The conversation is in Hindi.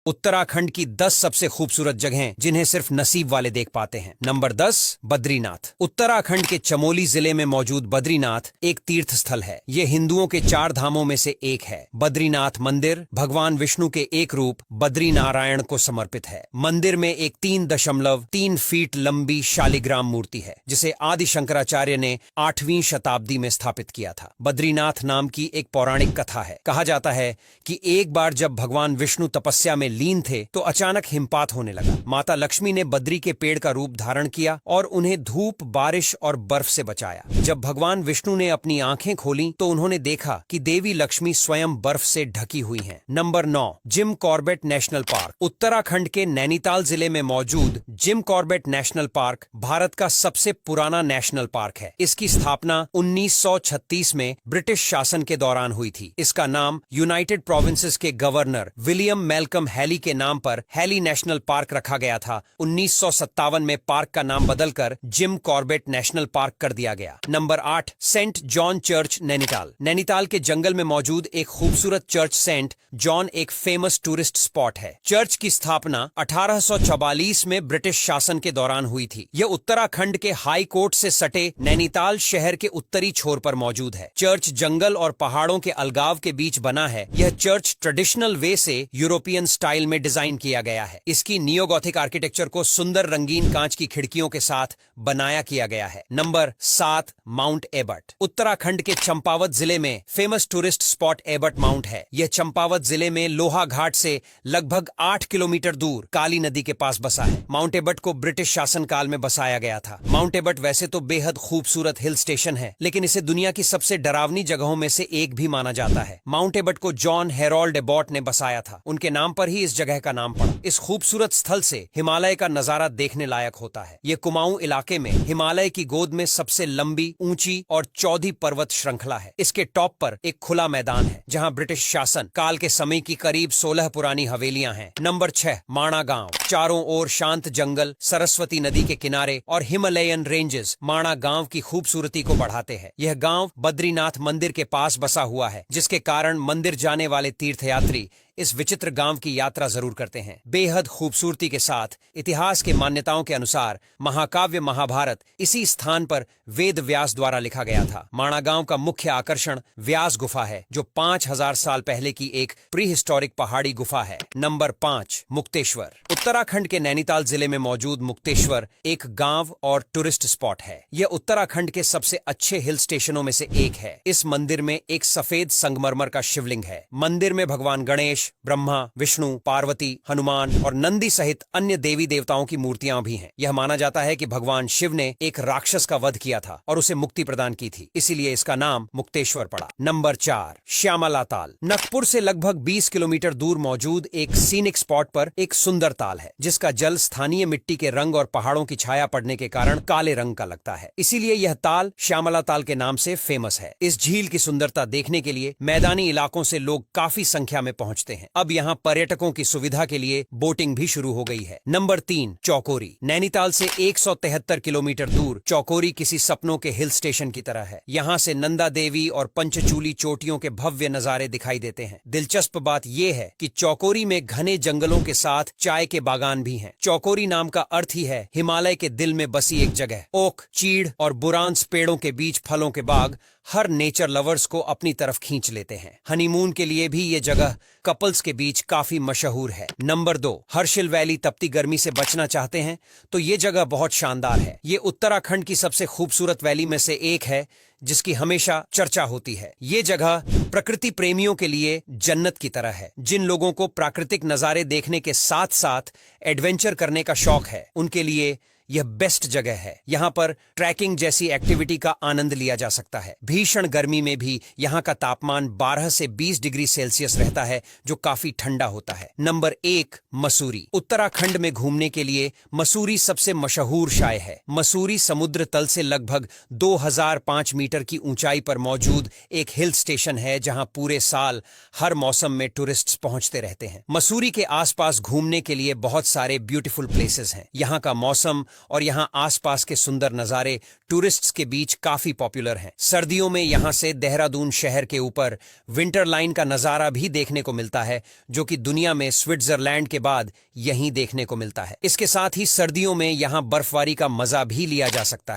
उत्तराखंड की 10 सबसे खूबसूरत जगहें जिन्हें सिर्फ नसीब वाले देख पाते हैं। नंबर 10, बद्रीनाथ। उत्तराखंड के चमोली जिले में मौजूद बद्रीनाथ एक तीर्थ स्थल है। ये हिंदुओं के 4 धामों में से एक है। बद्रीनाथ मंदिर भगवान विष्णु के एक रूप बद्री नारायण को समर्पित है। मंदिर में एक 3.3 फीट लंबी शालिग्राम मूर्ति है, जिसे आदि शंकराचार्य ने 8वीं शताब्दी में स्थापित किया था। बद्रीनाथ नाम की एक पौराणिक कथा है। कहा जाता है कि एक बार जब भगवान विष्णु तपस्या में लीन थे तो अचानक हिमपात होने लगा। माता लक्ष्मी ने बद्री के पेड़ का रूप धारण किया और उन्हें धूप, बारिश और बर्फ से बचाया। जब भगवान विष्णु ने अपनी आंखें खोली तो उन्होंने देखा कि देवी लक्ष्मी स्वयं बर्फ से ढकी हुई हैं। Number 9, Jim Corbett national park. Uttarakhand के नैनीताल जिले में मौजूद Jim Corbett national park Bharat का सबसे पुराना नेशनल पार्क है। इसकी स्थापना 1936 में ब्रिटिश शासन के दौरान हुई थी। इसका नाम यूनाइटेड प्रोविंसेस के गवर्नर विलियम मैल्कम हैली के नाम पर हैली नेशनल पार्क रखा गया था। 1957 में पार्क का नाम बदलकर जिम कॉर्बेट नेशनल पार्क कर दिया गया। Number 8, Saint John church Nainital. Nainital के जंगल में मौजूद एक खूबसूरत चर्च सेंट जॉन एक फेमस टूरिस्ट स्पॉट है। चर्च की स्थापना 1844 में ब्रिटिश शासन के दौरान हुई थी। यह उत्तराखंड के हाई कोर्ट से सटे नैनीताल शहर के उत्तरी छोर पर मौजूद है। चर्च जंगल और पहाड़ों के अलगाव के बीच बना है। यह चर्च ट्रेडिशनल वे से यूरोपियन स्टाइल में डिजाइन किया गया है। इसकी नियोगोथिक आर्किटेक्चर को सुंदर रंगीन कांच की खिड़कियों के साथ बनाया किया गया है। Number 7, mount Abbott. उत्तराखंड के चंपावत जिले में famous tourist spot Abbott mount है। यह चंपावत जिले में लोहा घाट से लगभग 8 किलोमीटर दूर काली नदी के पास बसा है। माउंट एबट को ब्रिटिश शासनकाल में बसाया गया था। माउंट एबट वैसे तो बेहद खूबसूरत हिल स्टेशन है, लेकिन इसे दुनिया की सबसे डरावनी जगहों में से एक भी माना जाता है। माउंट एबट को जॉन हेरोल्ड एबॉट ने बसाया था। उनके नाम पर ही इस जगह का नाम पड़ा। इस खूबसूरत स्थल से हिमालय का नजारा देखने लायक होता है। ये कुमाऊं इलाके में हिमालय की गोद में सबसे लंबी, ऊंची और चौड़ी पर्वत श्रृंखला है। इसके टॉप पर एक खुला मैदान है, जहां ब्रिटिश शासन काल के समय की करीब 16 पुरानी हवेलियां हैं। नंबर 6, माणा गांव। चारों ओर शांत जंगल, सरस्वती नदी के किनारे और हिमालयन रेंजेस माणा गांव की खूबसूरती को बढ़ाते हैं। यह गांव बद्रीनाथ मंदिर के पास बसा हुआ है, जिसके कारण मंदिर जाने वाले तीर्थयात्री इस विचित्र गांव की यात्रा जरूर करते हैं। बेहद खूबसूरती के साथ इतिहास के मान्यताओं के अनुसार महाकाव्य महाभारत इसी स्थान पर वेद व्यास द्वारा लिखा गया था। माणा गांव का मुख्य आकर्षण व्यास गुफा है, जो 5000 साल पहले की एक प्री हिस्टोरिक पहाड़ी गुफा है। नंबर 5, मुक्तेश्वर। उत्तराखंड के नैनीताल जिले में मौजूद मुक्तेश्वर एक गांव और टूरिस्ट स्पॉट है। यह उत्तराखंड के सबसे अच्छे हिल स्टेशनों में से एक है। इस मंदिर में एक सफेद संगमरमर का शिवलिंग है। मंदिर में भगवान गणेश, ब्रह्मा, विष्णु, पार्वती, हनुमान और नंदी सहित अन्य देवी देवताओं की मूर्तियां भी हैं। यह माना जाता है कि भगवान शिव ने एक राक्षस का वध किया था और उसे मुक्ति प्रदान की थी, इसीलिए इसका नाम मुक्तेश्वर पड़ा। नंबर 4, श्यामला ताल। नगपुर से लगभग 20 किलोमीटर दूर मौजूद एक सीनिक स्पॉट पर एक सुंदर ताल है, जिसका जल स्थानीय मिट्टी के रंग और पहाड़ों की छाया पड़ने के कारण काले रंग का लगता है। इसीलिए यह ताल श्यामला ताल के नाम से फेमस है। इस झील की सुंदरता देखने के लिए मैदानी इलाकों से लोग काफी संख्या में पहुंचते हैं। अब यहाँ पर्यटकों की सुविधा के लिए बोटिंग भी शुरू हो गई है। नंबर 3, चौकोरी। नैनीताल से 173 किलोमीटर दूर चौकोरी किसी सपनों के हिल स्टेशन की तरह है। यहाँ से नंदा देवी और पंचचूली चोटियों के भव्य नजारे दिखाई देते हैं। दिलचस्प बात यह है कि चौकोरी में घने जंगलों के साथ चाय के बागान भी हैं। चौकोरी नाम का अर्थ ही है हिमालय के दिल में बसी एक जगह। ओक, चीड़ और बुरांस पेड़ों के बीच फलों के बाग हर नेचर लवर्स को अपनी तरफ खींच लेते हैं। हनीमून के लिए भी ये जगह कपल्स के बीच काफी मशहूर है। Number 2, Harsil valley. तपती गर्मी से बचना चाहते हैं तो ये जगह बहुत शानदार है। ये उत्तराखंड की सबसे खूबसूरत वैली में से एक है, जिसकी हमेशा चर्चा होती है। ये जगह प्रकृति प्रेमियों के लिए जन्नत की तरह है। जिन लोगों को प्राकृतिक नजारे देखने के साथ साथ एडवेंचर करने का शौक है, उनके लिए यह बेस्ट जगह है। यहाँ पर ट्रैकिंग जैसी एक्टिविटी का आनंद लिया जा सकता है। भीषण गर्मी में भी यहाँ का तापमान 12 से 20 डिग्री सेल्सियस रहता है, जो काफी ठंडा होता है। नंबर 1, मसूरी। उत्तराखंड में घूमने के लिए मसूरी सबसे मशहूर शाय है। मसूरी समुद्र तल से लगभग 2005 मीटर की ऊंचाई पर मौजूद एक हिल स्टेशन है, जहाँ पूरे साल हर मौसम में टूरिस्ट्स पहुंचते रहते हैं। मसूरी के आसपास घूमने के लिए बहुत सारे ब्यूटीफुल प्लेसेस हैं। यहाँ का मौसम और यहाँ आसपास के सुंदर नज़ारे टूरिस्ट्स के बीच काफी पॉपुलर हैं। सर्दियों में यहाँ से देहरादून शहर के ऊपर विंटर लाइन का नज़ारा भी देखने को मिलता है, जो कि दुनिया में स्विट्जरलैंड के बाद यहीं देखने को मिलता है। इसके साथ ही सर्दियों में यहाँ बर्फबारी का मजा भी लिया जा सकता है।